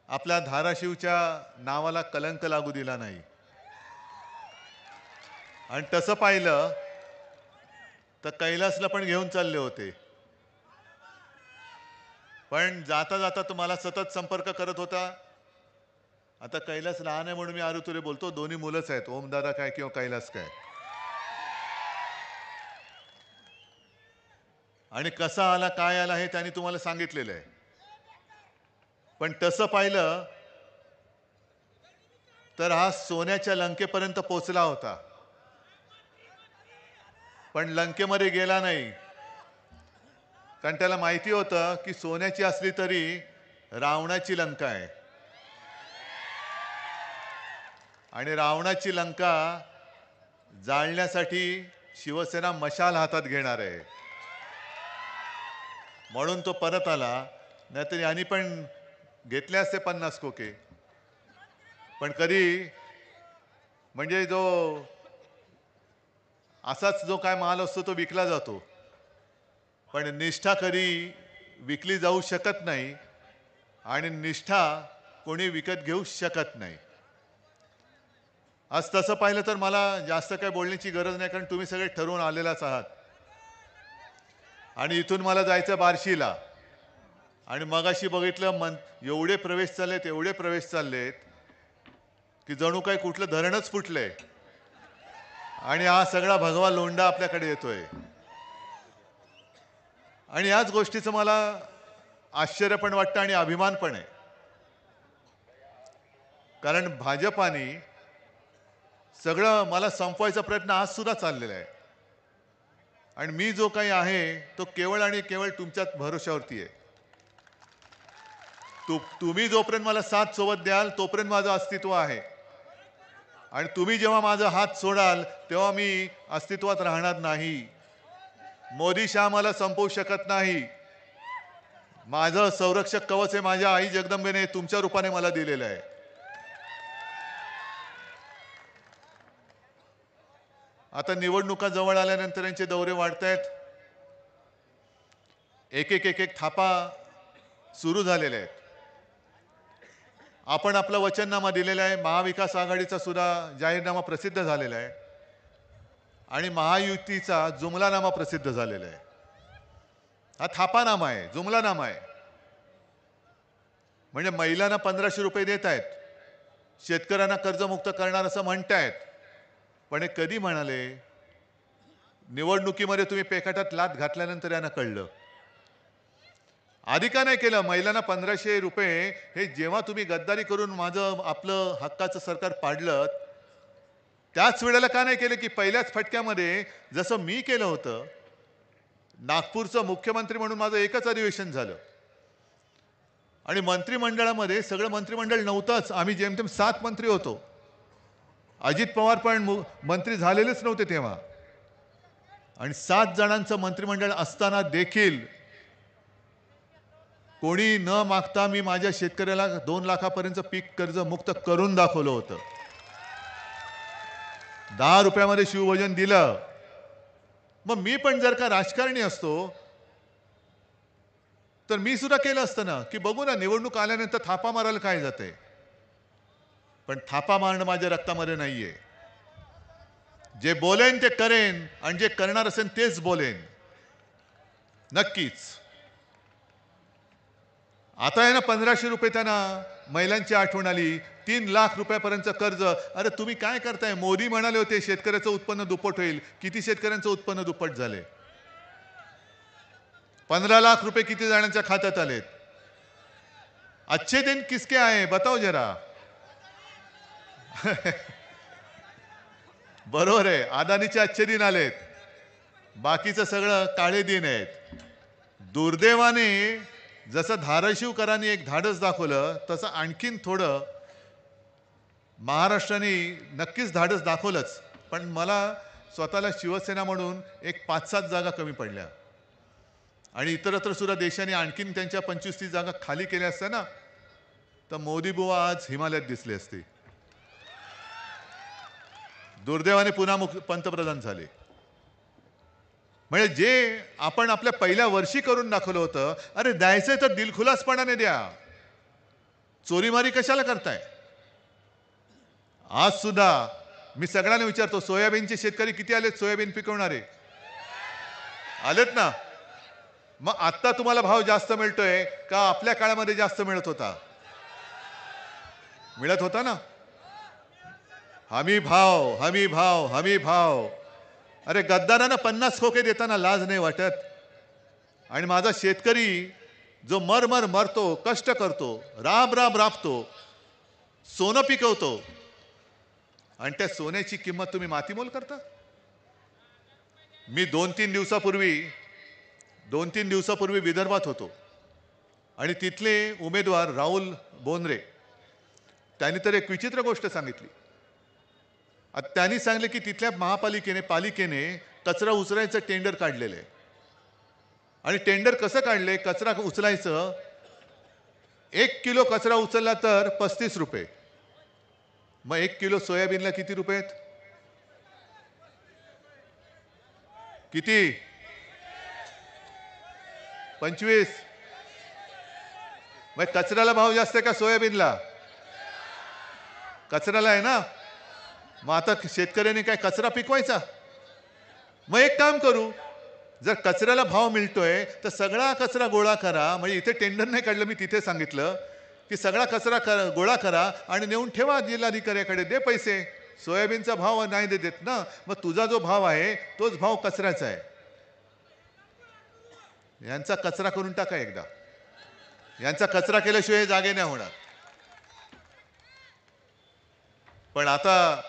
आपल्या धाराशिवच्या नावाला कलंक लागू दिला नाही। आणि तसं पाहिलं तर कैलासला पण घेऊन चालले होते, पण जाता जाता तुम्हाला सतत संपर्क करत होता। आता कैलास लहान आहे म्हणून मी आरुतुरे बोलतो, दोन्ही मुलंच आहेत, ओमदादा काय किंवा कैलास काय। आणि कसा आला काय आला हे त्यांनी तुम्हाला सांगितलेलं आहे। पण तसं पाहिलं तर हा सोन्याच्या लंकेपर्यंत पोहोचला होता, पण लंकेमध्ये गेला नाही, कारण त्याला माहिती होतं की सोन्याची असली तरी रावणाची लंका आहे आणि रावणाची लंका जाळण्यासाठी शिवसेना मशाल हातात घेणार आहे, म्हणून तो परत आला। नाहीतर यांनी पण घेतले असते 50 खोके, पण कधी म्हणजे जो असाच जो काय माल असतो तो विकला जातो, पण निष्ठा कधी विकली जाऊ शकत नाही आणि निष्ठा कोणी विकत घेऊ शकत नाही। आज तसं पाहिलं तर मला जास्त काय बोलण्याची गरज नाही, कारण तुम्ही सगळे ठरवून आलेलाच आहात। आणि इथून मला जायचं बार्शीला, आणि मगाशी बघितलं एवढे प्रवेश चाललेत, एवढे प्रवेश चाललेत की जणू काही कुठलं धरणच फुटलंय आणि हा सगळा भगवा लोंढा आपल्याकडे येतोय। आणि याच गोष्टीचं मला आश्चर्य पण वाटतं आणि अभिमान पण आहे, कारण भाजपाने सगळं मला संपवायचा प्रयत्न आज सुद्धा चाललेला आहे, आणि मी जो काही आहे तो केवळ आणि केवळ तुमच्याच भरोशावरती आहे। तुम्ही जोपर्यंत मला साथ सोबत द्याल तोपर्यंत माझं अस्तित्व आहे, आणि तुम्ही जेव्हा माझा हात सोडाल तेव्हा मी अस्तित्वात राहणार नाही। मोदी शाह मला संपवू शकत नाही। माझं संरक्षक कवच हे माझ्या आई जगदंबेने तुमच्या रूपाने मला दिलेलं आहे। आता निवडणुका जवळ आल्यानंतर यांचे दौरे वाढतायत, एक एक एक एक थापा सुरू झालेले आहेत। आपण आपला वचननामा दिलेला आहे, महाविकास आघाडीचा सुद्धा जाहीरनामा प्रसिद्ध झालेला आहे आणि महायुतीचा जुमलानामा प्रसिद्ध झालेला आहे। हा थापानामा आहे, जुमलानामा आहे। म्हणजे महिलांना 1500 रुपये देत आहेत, शेतकऱ्यांना कर्जमुक्त करणार असं म्हणतायत, पण हे कधी म्हणाले? निवडणुकीमध्ये तुम्ही पेकाटात लात घातल्यानंतर यांना कळलं। आधी का नाही केलं? महिलांना 1500 रुपये हे जेव्हा तुम्ही गद्दारी करून माझं आपलं हक्काचं सरकार पाडलं त्याच वेळेला का नाही केलं की पहिल्याच फटक्यामध्ये जसं मी केलं होतं। नागपूरचं मुख्यमंत्री म्हणून माझं एकच अधिवेशन झालं आणि मंत्रिमंडळामध्ये सगळं मंत्रिमंडळ नव्हतंच, आम्ही जेमतेम 7 मंत्री होतो। अजित पवार पण मंत्री झालेलेच नव्हते तेव्हा, आणि 7 जणांचं मंत्रिमंडळ असताना देखील कोणी न मागता मी माझ्या शेतकऱ्याला 2 लाखापर्यंत पीक कर्ज मुक्त करून दाखवलं होतं। 10 रुपयामध्ये शिवभोजन दिलं। मग मी पण जर का राजकारणी असतो तर मी सुद्धा केलं असतं ना, की बघू ना निवडणूक आल्यानंतर थापा मारायला काय जाते, पण थापा मारणं माझ्या रक्तामध्ये नाहीये। जे बोलेन ते करेन, आणि जे करणार असेल तेच बोलेन नक्कीच। आता आहे ना 1500 रुपये त्यांना महिलांची आठवण आली, 3 लाख रुपयापर्यंत कर्ज। अरे तुम्ही काय करताय? मोदी म्हणाले होते शेतकऱ्याचं उत्पन्न दुप्पट होईल, किती शेतकऱ्यांचं उत्पन्न दुप्पट झाले? 15 लाख रुपये किती जणांच्या खात्यात आलेत? अच्छे दिन किसके आए बताओ जरा। बरोबर आहे, अदानीचे अच्छे दिन आलेत, बाकीचं सगळं काळे दिन आहेत। दुर्दैवाने जसं धाराशिवकरांनी एक धाडस दाखवलं तसं आणखीन थोडं महाराष्ट्राने नक्कीच धाडस दाखवलंच, पण मला स्वतःला शिवसेना म्हणून एक 5-7 जागा कमी पडल्या, आणि इतरत्र सुद्धा देशाने आणखीन त्यांच्या 25-30 जागा खाली केल्या असत्या ना, तर मोदी बुवा आज हिमालयात दिसले असते। दुर्दैवाने पुन्हा पंतप्रधान झाले। म्हणजे जे आपण आपल्या पहिल्या वर्षी करून दाखवलं होतं, अरे द्यायचंय तर दिलखुलासपणाने द्या, चोरीमारी कशाला करताय? आज सुद्धा मी सगळ्यांना विचारतो, सोयाबीनचे शेतकरी किती आलेत? सोयाबीन पिकवणारे आलेत ना? मग आता तुम्हाला भाव जास्त मिळतोय का आपल्या काळामध्ये जास्त मिळत होता? मिळत होता ना. हमी भाव, हमी भाव, हमी भाव. अरे गद्दारांना 50 खोके देताना लाज नाही वाटत? आणि माझा शेतकरी जो मरमर मरतो, कष्ट करतो, राब राब राबतो, सोनं पिकवतो, आणि त्या सोन्याची किंमत तुम्ही मातीमोल करता? मी 2-3 दिवसापूर्वी विदर्भात होतो आणि तिथले उमेदवार राहुल बोंद्रे त्यांनी तर एक विचित्र गोष्ट सांगितली. त्यांनी सांगितले की तिथल्या पालिकेने कचरा उचलायचं टेंडर काढलेलं आहे. आणि टेंडर कसं काढले? कचरा उचलायचं, 1 किलो कचरा उचलला तर 35 रुपये. मग 1 किलो सोयाबीनला किती रुपये आहेत? किती? 25. मग कचऱ्याला भाव जास्त आहे का सोयाबीनला? कचऱ्याला आहे ना. मग आता शेतकऱ्यांनी काय कचरा पिकवायचा? मग एक काम करू, जर कचऱ्याला भाव मिळतोय तर सगळा कचरा गोळा करा. म्हणजे इथे टेंडर नाही काढलं, मी तिथे सांगितलं की सगळा कचरा गोळा करा आणि नेऊन ठेवा जिल्हाधिकाऱ्याकडे, दे पैसे. सोयाबीनचा भाव नाही देत ना, मग तुझा जो भाव आहे तोच भाव कचऱ्याचा आहे. यांचा कचरा करून टाका एकदा. यांचा कचरा केल्याशिवाय जागे नाही होणार. पण आता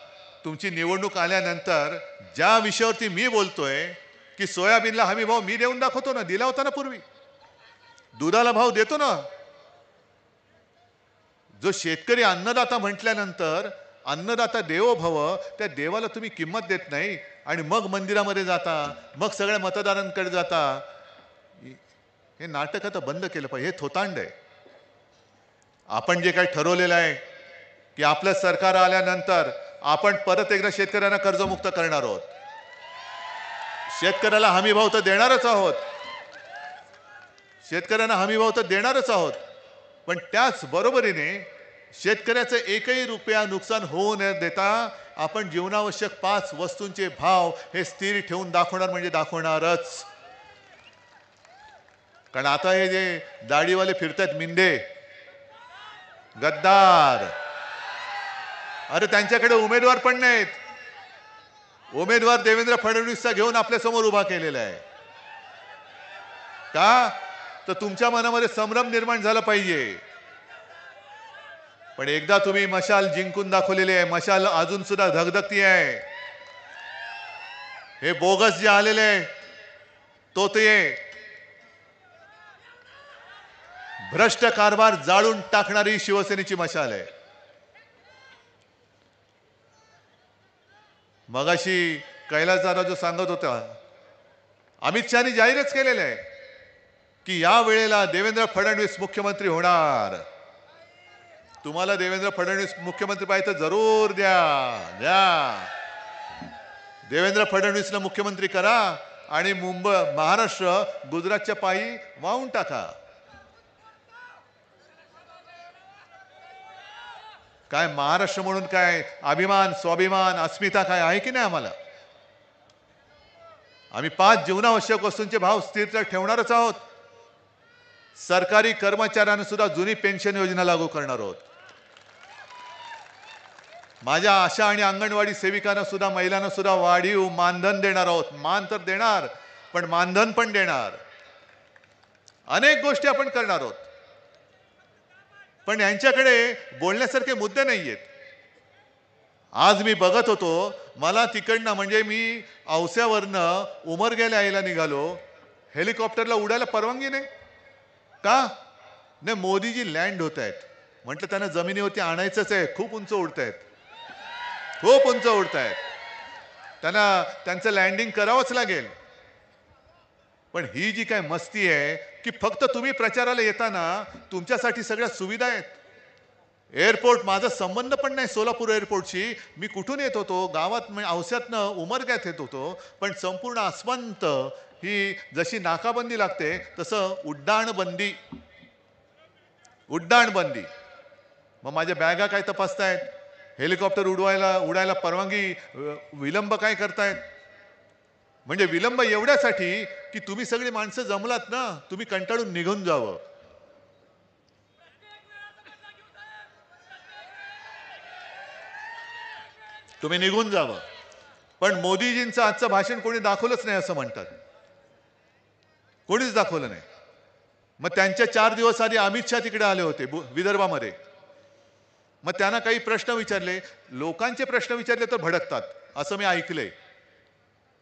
तुमची निवडणूक आल्यानंतर ज्या विषयावरती मी बोलतोय की सोयाबीनला हमी भाव मी देऊन दाखवतो ना, दिला होता ना पूर्वी. दुधाला भाव देतो ना. जो शेतकरी अन्नदाता म्हटल्यानंतर अन्नदाता देवो भव, त्या देवाला तुम्ही किंमत देत नाही आणि मग मंदिरामध्ये जाता, मग सगळ्या मतदारांकडे जाता. हे नाटक आता बंद केलं पाहिजे. हे थोतांड आहे. आपण जे काही ठरवलेलं आहे की आपलं सरकार आल्यानंतर आपण परत एकदा शेतकऱ्यांना कर्जमुक्त करणार आहोत. शेतकऱ्याला हमी भाव तर देणारच आहोत. शेतकऱ्यांना हमी भाव तर देणारच आहोत. पण त्याच बरोबरीने शेतकऱ्याचं एकही रुपया नुकसान होऊ न देता आपण जीवनावश्यक 5 वस्तूंचे भाव हे स्थिर ठेवून दाखवणार म्हणजे दाखवणारच. कारण आता हे जे दाढीवाले फिरतात मिंदे, गद्दार, अरे त्यांच्याकडे उमेदवार पण नाहीत. उमेदवार देवेंद्र फडणवीसचा घेऊन आपल्या समोर उभा केलेला आहे. का? तर तुमच्या मनामध्ये संभ्रम निर्माण झाला पाहिजे. पण एकदा तुम्ही मशाल जिंकून दाखवलेली आहे. मशाल अजून सुद्धा धगधगती आहे. हे बोगस जे आलेले आहे, तो ते भ्रष्ट कारभार जाळून टाकणारी शिवसेनेची मशाल आहे. मगाशी कैलास दादा जो सांगत होता, अमित शहानी जाहीरच केलेलं आहे की या वेळेला देवेंद्र फडणवीस मुख्यमंत्री होणार. तुम्हाला देवेंद्र फडणवीस मुख्यमंत्री पाहिजे तर जरूर द्या. देवेंद्र फडणवीसला मुख्यमंत्री करा आणि महाराष्ट्र गुजरातच्या पायी वाहून टाका. काय महाराष्ट्र म्हणून काय अभिमान, स्वाभिमान, अस्मिता काय आहे की नाही आम्हाला? आम्ही 5 जीवनावश्यक वस्तूंचे भाव स्थिर ठेवणारच आहोत. सरकारी कर्मचाऱ्यांना सुद्धा जुनी पेन्शन योजना लागू करणार आहोत. माझ्या आशा आणि अंगणवाडी सेविकांना सुद्धा, महिलांना सुद्धा वाढीव मानधन देणार आहोत. मान तर देणार, पण मानधन पण देणार. अनेक गोष्टी आपण करणार आहोत. पण यांच्याकडे बोलण्यासारखे मुद्दे नाहीयेत. आज मी बघत होतो, मला तिकडनं म्हणजे मी औस्यावरनं उमरग्याला यायला निघालो, हेलिकॉप्टरला उडायला परवानगी नाही. का? नाही, मोदीजी लँड होत आहेत. म्हटलं त्यांना जमिनीवरती आणायचंच आहे. खूप उंच उडत आहेत, खूप उंच उडत आहेत. त्यांना त्यांचं लँडिंग करावंच लागेल. पण ही जी काय मस्ती आहे की फक्त तुम्ही प्रचाराला येताना तुमच्यासाठी सगळ्या सुविधा आहेत. एअरपोर्ट, माझा संबंध पण नाही सोलापूर एअरपोर्टशी. मी कुठून येत होतो? गावात, औस्यातनं उमरग्यात येत होतो. पण संपूर्ण आसमंत ही जशी नाकाबंदी लागते तसं उड्डाणबंदी. मग माझ्या बॅगा काय तपासतायत, हेलिकॉप्टर उडायला परवानगी विलंब काय करतायत? म्हणजे विलंब एवढ्यासाठी की तुम्ही सगळी माणसं जमलात ना, तुम्ही कंटाळून निघून जावं. तुम्ही निघून जावं. पण मोदीजींचं आजचं भाषण कोणी दाखवलंच नाही असं म्हणतात. कोणीच दाखवलं नाही. मग त्यांच्या 4 दिवस आधी अमित शहा तिकडे आले होते विदर्भामध्ये. मग त्यांना काही प्रश्न विचारले, लोकांचे प्रश्न विचारले तर भडकतात असं मी ऐकलंय.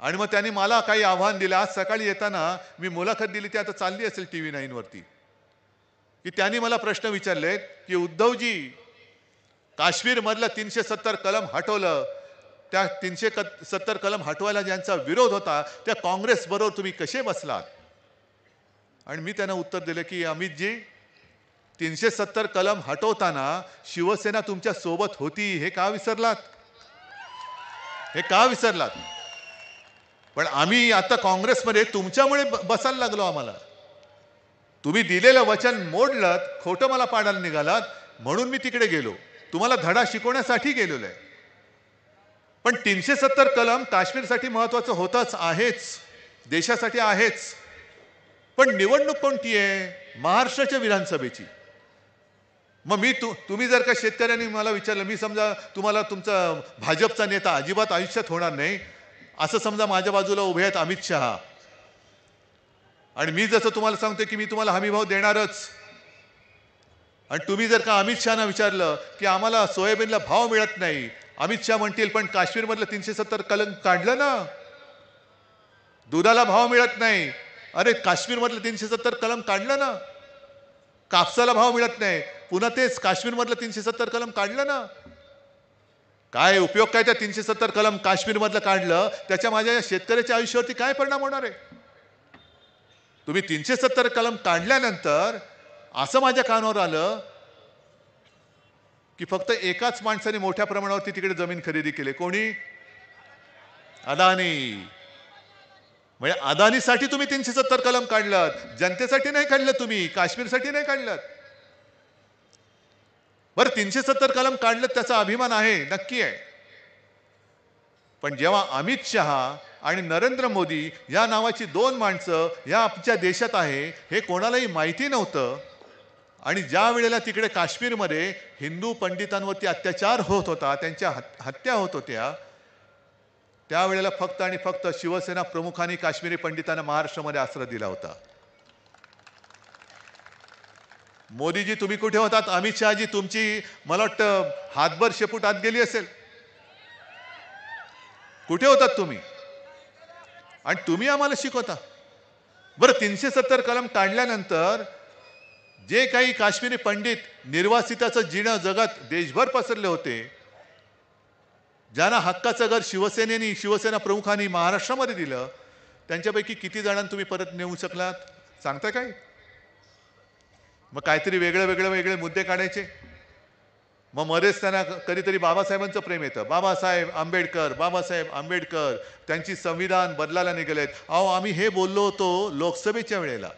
आणि मग त्यांनी मला काही आव्हान दिलं. आज सकाळी येताना मी मुलाखत दिली, ती आता चालली असेल TV9 वरती, की त्यांनी मला प्रश्न विचारले की उद्धवजी, काश्मीरमधलं 370 कलम हटवलं, त्या 370 कलम हटवायला ज्यांचा विरोध होता त्या काँग्रेस बरोबर तुम्ही कसे बसलात? आणि मी त्यांना उत्तर दिलं की अमितजी, 370 कलम हटवताना शिवसेना तुमच्या सोबत होती, हे का विसरलात? हे का विसरलात? पण आम्ही आता काँग्रेसमध्ये तुमच्यामुळे बसायला लागलो. आम्हाला तुम्ही दिलेलं वचन मोडलं, खोटं मला पाडायला निघालात, म्हणून मी तिकडे गेलो. तुम्हाला धडा शिकवण्यासाठी गेलेलो आहे. पण 370 कलम काश्मीरसाठी महत्वाचं होतच आहेच, देशासाठी आहेच. पण निवडणूक कोणती आहे? महाराष्ट्राच्या विधानसभेची. मग तुम्ही जर का शेतकऱ्यांनी मला विचारलं, मी समजा तुम्हाला तुमचा भाजपचा नेता अजिबात आयुष्यात होणार नाही असं समजा माझ्या बाजूला उभे आहेत अमित शहा, आणि मी जसं तुम्हाला सांगतो की मी तुम्हाला हमीभाव देणारच, आणि तुम्ही जर का अमित शहाना विचारलं की आम्हाला सोयाबीनला भाव मिळत नाही, अमित शहा म्हणतील पण काश्मीरमधलं 370 कलम काढलं ना, दुधाला भाव मिळत नाही, अरे काश्मीरमधलं 370 कलम काढलं ना, कापसाला भाव मिळत नाही, पुन्हा तेच काश्मीरमधलं 370 कलम काढलं ना. काय उपयोग काय त्या 370 कलम काश्मीरमधलं काढलं, त्याच्या माझ्या शेतकऱ्याच्या आयुष्यावरती काय परिणाम होणार आहे? तुम्ही 370 कलम काढल्यानंतर असं माझ्या कानावर आलं की फक्त एकाच माणसाने मोठ्या प्रमाणावरती तिकडे जमीन खरेदी केली. कोणी? अदानी. म्हणजे अदानीसाठी तुम्ही 370 कलम काढलात, जनतेसाठी नाही काढलं, तुम्ही काश्मीरसाठी नाही काढलात. बरं, 370 कलम काढलं त्याचा अभिमान आहे, नक्की आहे. पण जेव्हा अमित शहा आणि नरेंद्र मोदी या नावाची 2 माणसं या आमच्या देशात आहे हे कोणालाही माहिती नव्हतं, आणि ज्या वेळेला तिकडे काश्मीरमध्ये हिंदू पंडितांवरती अत्याचार होत होता, त्यांच्या हत्या होत होत्या, त्यावेळेला फक्त आणि फक्त शिवसेना प्रमुखांनी काश्मीरी पंडितांना महाराष्ट्रामध्ये आश्रय दिला होता. मोदीजी तुम्ही कुठे होतात? अमित शहाजी तुमची मला वाटतं हातभर शेपूट आत गेली असेल. कुठे होतात तुम्ही? आणि तुम्ही आम्हाला शिकवता. बरं, 370 कलम काढल्यानंतर जे काही काश्मीरी पंडित निर्वासिताचं जिणं जगात देशभर पसरले होते, ज्यांना हक्काचं घर शिवसेना प्रमुखांनी महाराष्ट्रामध्ये दिलं, त्यांच्यापैकी किती जणांना तुम्ही परत नेऊ शकलात? सांगता काय? मग काहीतरी वेगळे मुद्दे काढायचे. मग मध्येच त्यांना कधीतरी बाबासाहेबांचं प्रेम येतं. बाबासाहेब आंबेडकर त्यांची संविधान बदलायला निघालेत. अहो, आम्ही हे बोललो होतो लोकसभेच्या वेळेला.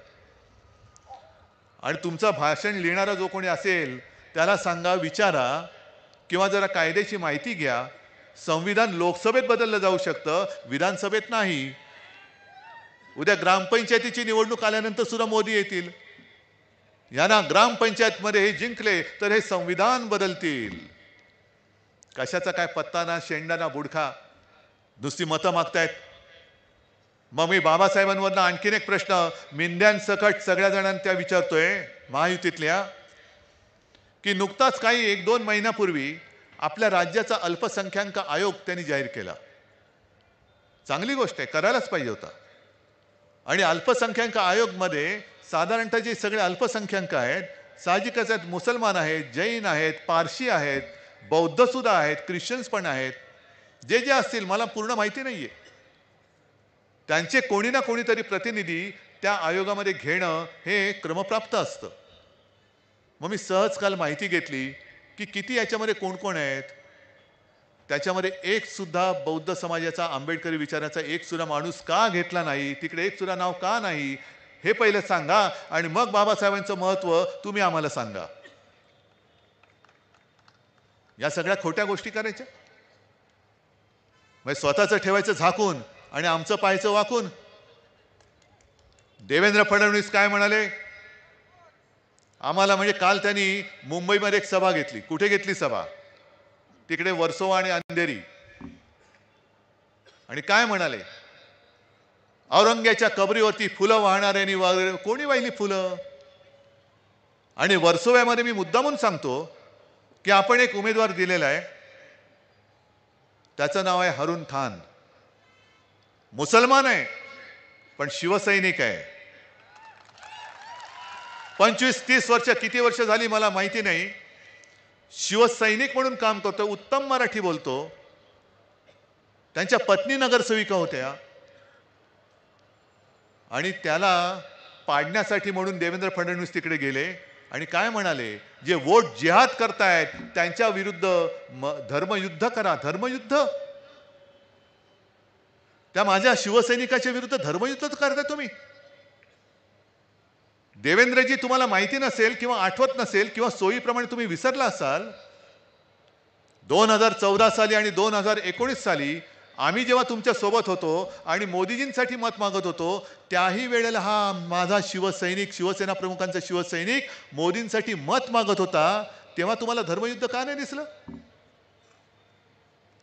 आणि तुमचं भाषण लिहिणारा जो कोणी असेल त्याला सांगा, विचारा, किंवा जरा कायद्याची माहिती घ्या. संविधान लोकसभेत बदललं जाऊ शकतं, विधानसभेत नाही. उद्या ग्रामपंचायतीची निवडणूक आल्यानंतर सुद्धा मोदी येतील. यांना ग्रामपंचायतमध्ये हे जिंकले तर हे संविधान बदलतील. कशाचा काय पत्ता ना, शेंडा ना, बुडखा, नुसती मतं मागतायत. मग मी बाबासाहेबांवरनं आणखीन एक प्रश्न मिंद्यांसकट सगळ्या जणांना त्या विचारतोय महायुतीतल्या, की नुकताच काही 1-2 महिन्यापूर्वी आपल्या राज्याचा अल्पसंख्याक आयोग त्यांनी जाहीर केला. चांगली गोष्ट आहे, करायलाच पाहिजे होता. आणि अल्पसंख्याक आयोगमध्ये साधारणतः जे सगळे अल्पसंख्याक आहेत, साहजिकच आहेत, मुसलमान आहेत, जैन आहेत, पारशी आहेत, बौद्ध सुद्धा आहेत, ख्रिश्चन्स पण आहेत, जे जे असतील मला पूर्ण माहिती नाहीये. त्यांचे कोणी ना कोणीतरी प्रतिनिधी त्या आयोगामध्ये घेणं हे क्रमप्राप्त असतं. मग मी सहज काल माहिती घेतली की किती याच्यामध्ये कोण कोण आहेत. त्याच्यामध्ये एक सुद्धा बौद्ध समाजाचा, आंबेडकरी विचाराचा एक सुद्धा माणूस का घेतला नाही, तिकडे एक सुद्धा नाव का नाही, हे पहिलं सांगा, आणि मग बाबासाहेबांचं महत्व तुम्ही आम्हाला सांगा. या सगळ्या खोट्या गोष्टी करायच्या, म्हणजे स्वतःचं ठेवायचं झाकून आणि आमचं पाहायचं वाकून. देवेंद्र फडणवीस काय म्हणाले आम्हाला, म्हणजे काल त्यांनी मुंबईमध्ये एक सभा घेतली. कुठे घेतली सभा? तिकडे वर्सोवा आणि अंधेरी. आणि काय म्हणाले, औरंग्याच्या कबरीवरती फुलं वाहणाऱ्यांनी कोणी वाहिली फुलं? आणि वर्सोव्यामध्ये मी मुद्दामून सांगतो की आपण एक उमेदवार दिलेला आहे, त्याचं नाव आहे हरून खान. मुसलमान आहे पण शिवसैनिक आहे. 25-30 वर्ष, किती वर्ष झाली मला माहिती नाही, शिवसैनिक म्हणून काम करतो. उत्तम मराठी बोलतो. त्यांच्या पत्नी नगरसेविका होत्या आणि त्याला पाडण्यासाठी म्हणून देवेंद्र फडणवीस तिकडे गेले आणि काय म्हणाले, जे वोट जिहाद करतायत त्यांच्या विरुद्ध धर्मयुद्ध करा. धर्मयुद्ध? त्या माझ्या शिवसैनिकाच्या विरुद्ध धर्मयुद्ध करताय तुम्ही? देवेंद्रजी, तुम्हाला माहिती नसेल किंवा आठवत नसेल किंवा सोयीप्रमाणे तुम्ही विसरला असाल, 2014 साली आणि 2019 साली आम्ही जेव्हा तुमच्या सोबत होतो आणि मोदीजींसाठी मत मागत होतो, त्याही वेळेला हा माझा शिवसैनिक, शिवसेना प्रमुखांचा शिवसैनिक मोदींसाठी मत मागत होता. तेव्हा तुम्हाला धर्मयुद्ध का नाही दिसलं?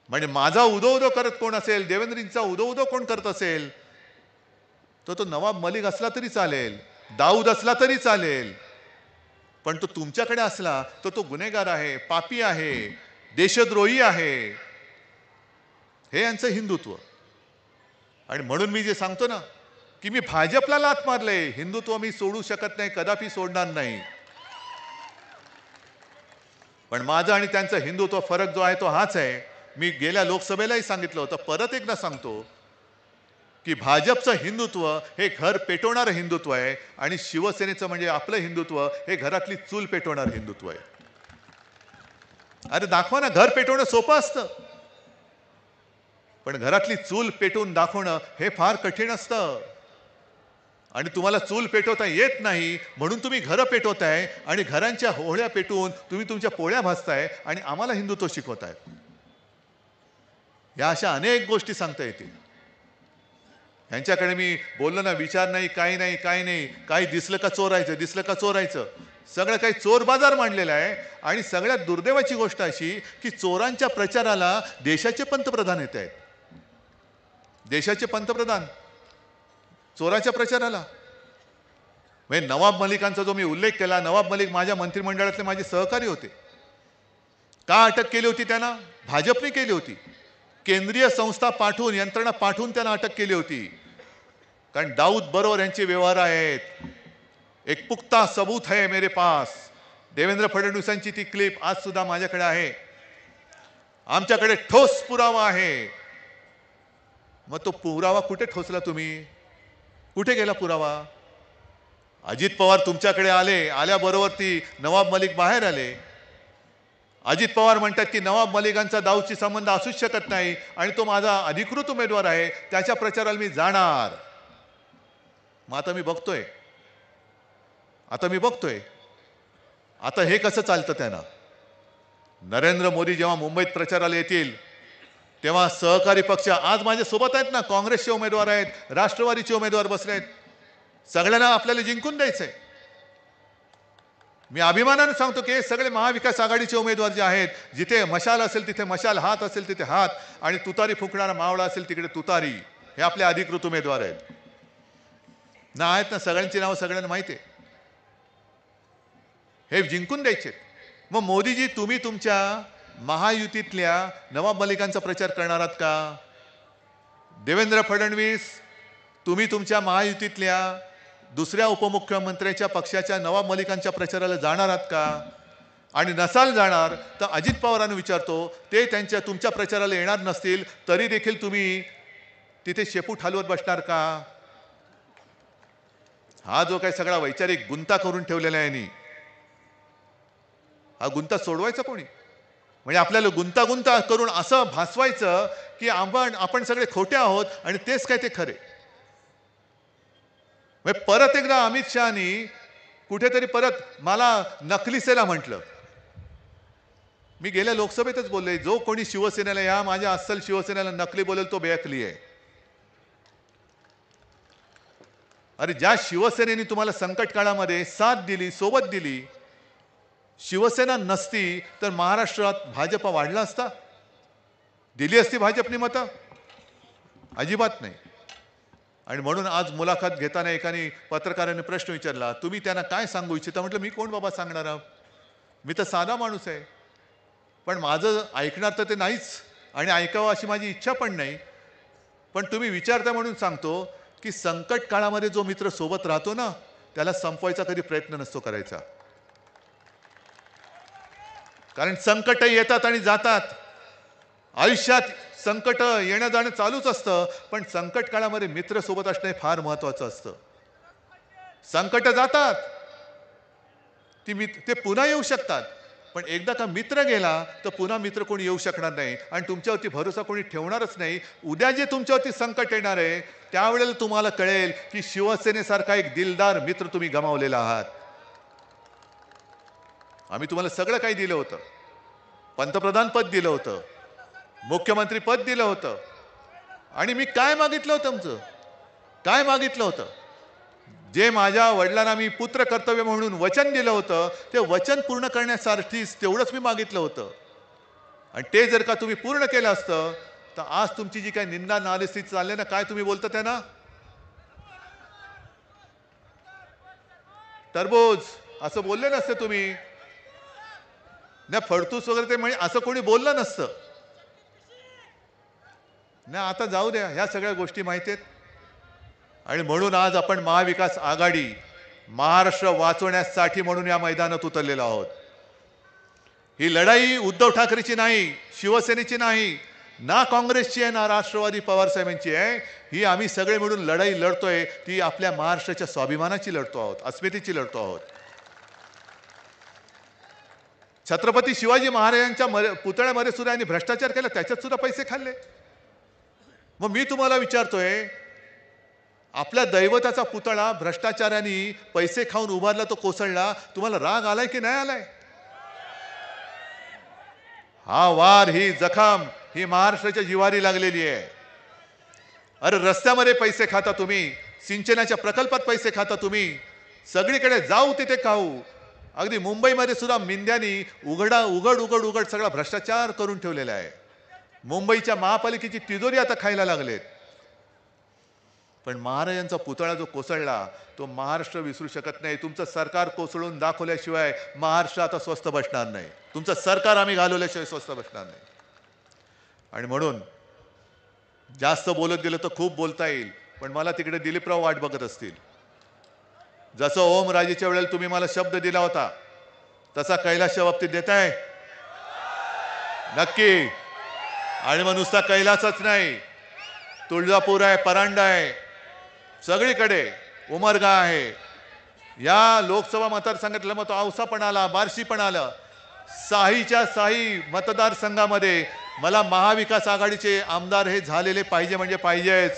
म्हणजे माझा उदो उदो करत कोण असेल, देवेंद्रजींचा उदो उदो कोण करत असेल, तो नवाब मलिक असला तरी चालेल, दाऊद असला तरी चालेल, पण तो तुमच्याकडे असला तर तो गुन्हेगार आहे, पापी आहे, देशद्रोही आहे. हे यांचं हिंदुत्व. आणि म्हणून मी जे सांगतो ना की मी भाजपला लाथ मारले, हिंदुत्व मी सोडू शकत नाही, कदापि सोडणार नाही. पण माझं आणि त्यांचं हिंदुत्व फरक जो आहे तो हाच आहे. मी गेल्या लोकसभेलाही सांगितलं होतं, परत एकदा सांगतो की भाजपचं हिंदुत्व हे घर पेटवणारं हिंदुत्व आहे आणि शिवसेनेचं म्हणजे आपलं हिंदुत्व हे घरातली चूल पेटवणारं हिंदुत्व आहे. अरे दाखवा ना, घर पेटवणं सोपं असतं, पण घरातली चूल पेटवून दाखवणं हे फार कठीण असतं. आणि तुम्हाला चूल पेटवता येत नाही म्हणून तुम्ही घरं पेटवताय आणि घरांच्या होळ्या पेटवून तुम्ही तुमच्या पोळ्या भाजताय आणि आम्हाला हिंदुत्व शिकवताय. या अशा अनेक गोष्टी सांगता येतील. यांच्याकडे मी बोललो ना, विचार नाही, काही नाही, काही नाही, काही दिसलं का चोरायचं, दिसलं का चोरायचं, सगळं काही चोर बाजार मांडलेला आहे. आणि सगळ्यात दुर्दैवाची गोष्ट अशी की चोरांच्या प्रचाराला देशाचे पंतप्रधान येत आहेत. देशाचे पंतप्रधान चोराच्या प्रचाराला. म्हणजे नवाब मलिकांचा जो मी उल्लेख केला, नवाब मलिक माझ्या मंत्रिमंडळातले माझे सहकारी होते. का अटक केली होती त्यांना? भाजपने केली होती. केंद्रीय संस्था पाठवून, यंत्रणा पाठवून त्यांना अटक केली होती. कारण दाऊद बरोबर यांचे व्यवहार आहेत. एक पुख्ता सबूत है मेरे पास. देवेंद्र फडणवीसांची ती क्लिप आज सुद्धा माझ्याकडे आहे. आमच्याकडे ठोस पुरावा आहे. मग तो पुरावा कुठे ठोसला तुम्ही? कुठे गेला पुरावा? अजित पवार तुमच्याकडे आले, आल्याबरोबर ती नवाब मलिक बाहेर आले. अजित पवार म्हणतात की नवाब मलिकांचा दाऊदशी संबंध असूच शकत नाही आणि तो माझा अधिकृत उमेदवार आहे, त्याच्या प्रचाराला मी जाणार. मग आता मी बघतोय आता हे कसं चालतं त्यांना. नरेंद्र मोदी जेव्हा मुंबईत प्रचाराला येतील तेव्हा सहकारी पक्ष आज माझ्या सोबत आहेत ना, काँग्रेसचे उमेदवार आहेत, राष्ट्रवादीचे उमेदवार बसले आहेत. सगळ्यांना आपल्याला जिंकून द्यायचंय. मी अभिमानाने सांगतो की हे सगळे महाविकास आघाडीचे उमेदवार जे आहेत, जिथे मशाल असेल तिथे मशाल, हात असेल तिथे हात, आणि तुतारी फुकणारा मावळा असेल तिकडे तुतारी, हे आपले अधिकृत उमेदवार आहेत ना. आहेत ना, सगळ्यांची नावं सगळ्यांना माहिती आहे. हे जिंकून द्यायचे. मग मोदीजी, तुम्ही तुमच्या महायुतीतल्या नवाब मलिकांचा प्रचार करणार आहात का? देवेंद्र फडणवीस, तुम्ही तुमच्या महायुतीतल्या दुसऱ्या उपमुख्यमंत्र्याच्या पक्षाच्या नवाब मलिकांच्या प्रचाराला जाणार आहात का? आणि नसाल जाणार तर अजित पवारांना विचारतो, ते तुमच्या प्रचाराला येणार नसतील तरी देखील तुम्ही तिथे शेपूट हलवत बसणार का? हा जो काही सगळा वैचारिक गुंता करून ठेवलेला आहे यांनी, हा गुंता सोडवायचा कोणी? म्हणजे आपल्याला गुंतागुंता करून असं भासवायचं की आपण सगळे खोटे आहोत आणि तेच काय ते खरे. परत एकदा अमित शहानी कुठेतरी परत मला नकलीसेला म्हटलं. मी गेल्या लोकसभेतच बोललोय, जो कोणी शिवसेनेला या माझ्या अस्सल शिवसेनेला नकली बोलेल तो बेअकली आहे. अरे ज्या शिवसेनेने तुम्हाला संकट काळामध्ये साथ दिली, सोबत दिली, शिवसेना नसती तर महाराष्ट्रात भाजप वाढला असता? दिली असती भाजपने मतं? अजिबात नाही. आणि म्हणून आज मुलाखत घेताना एकाने पत्रकाराने प्रश्न विचारला, तुम्ही त्यांना काय सांगू इच्छिता? म्हटलं मी कोण बाबा सांगणार आहोत, मी तर साधा माणूस आहे. पण माझं ऐकणार तर ते नाहीच आणि ऐकावं अशी माझी इच्छा पण नाही. पण तुम्ही विचारता म्हणून सांगतो की संकट काळामध्ये जो मित्र सोबत राहतो ना, त्याला संपवायचा कधी प्रयत्न नसतो करायचा. कारण संकट येतात आणि जातात. आयुष्यात संकट येणं जाणं चालूच असतं, पण संकट काळामध्ये मित्र सोबत असणे फार महत्वाचं असतं. संकट जातात, ते पुन्हा येऊ शकतात, पण एकदा का मित्र गेला तर पुन्हा मित्र कोणी येऊ शकणार नाही आणि तुमच्यावरती भरोसा कोणी ठेवणारच नाही. उद्या जे तुमच्यावरती संकट येणार आहे त्यावेळेला तुम्हाला कळेल की शिवसेनेसारखा एक दिलदार मित्र तुम्ही गमावलेला आहात. आम्ही तुम्हाला सगळं काही दिलं होतं, पंतप्रधान पद दिलं होतं, मुख्यमंत्री पद दिलं होतं, आणि मी काय मागितलं होतं? तुमचं काय मागितलं होतं? जे माझ्या वडिलांना मी पुत्र कर्तव्य म्हणून वचन दिलं होतं ते वचन पूर्ण करण्यासाठी तेवढंच मी मागितलं होतं. आणि ते जर का तुम्ही पूर्ण केलं असतं तर आज तुमची जी काही निंदा नालिस्ती चालली ना, काय तुम्ही बोलता त्यांना? टरबूज असं बोलले नसते तुम्ही ना, फडतूस वगैरे ते म्हणजे असं कोणी बोललं नसतं ना. आता जाऊ द्या, ह्या सगळ्या गोष्टी माहिती आहेत. आणि म्हणून आज आपण महाविकास आघाडी महाराष्ट्र वाचवण्यासाठी म्हणून या मैदानात उतरलेलो आहोत. ही लढाई उद्धव ठाकरेची नाही, शिवसेनेची नाही, ना काँग्रेसची आहे, ना राष्ट्रवादी पवार साहेबांची आहे. ही आम्ही सगळे मिळून लढाई लढतोय, ती आपल्या महाराष्ट्राच्या स्वाभिमानाची लढतो आहोत, अस्मितेची लढतो आहोत. छत्रपती शिवाजी महाराजांच्या पुतळ्यामध्ये सुद्धा यांनी भ्रष्टाचार केला, त्याच्यात सुद्धा पैसे खाल्ले. मग मी तुम्हाला विचारतोय, आपल्या दैवताचा पुतळा भ्रष्टाचाराने पैसे खाऊन उभारला, तो कोसळला, तुम्हाला राग आलाय की नाही आलाय? हा वार, ही जखम, ही महाराष्ट्राच्या जिवारी लागलेली आहे. अरे रस्त्यामध्ये पैसे खाता तुम्ही, सिंचनाच्या प्रकल्पात पैसे खाता तुम्ही, सगळीकडे जाऊ तिथे खाऊ. अगदी मुंबईमध्ये सुद्धा मिंद्यांनी उघड सगळा भ्रष्टाचार करून ठेवलेला आहे. मुंबईच्या महापालिकेची तिजोरी आता खायला लागलेत. पण महाराजांचा पुतळा जो कोसळला तो महाराष्ट्र विसरू शकत नाही. तुमचं सरकार कोसळून दाखवल्याशिवाय महाराष्ट्र आता स्वस्थ बसणार नाही. तुमचं सरकार आम्ही घालवल्याशिवाय स्वस्थ बसणार नाही. आणि म्हणून जास्त बोलत गेलं तर खूप बोलता येईल, पण मला तिकडे दिलीपराव वाट बघत असतील. जसं ओमराजेच्या वेळेला तुम्ही मला शब्द दिला होता तसा कैलासच्या बाबतीत देताय नक्की. आणि मग नुसता कैलासच नाही, तुळजापूर आहे, परांडा आहे, सगळीकडे उमरगा आहे. या लोकसभा मतदारसंघातलं मत औसा पण आला, बार्शी पण आलं. साहीच्या साही मतदारसंघामध्ये मला महाविकास आघाडीचे आमदार हे झालेले पाहिजे म्हणजे पाहिजेच.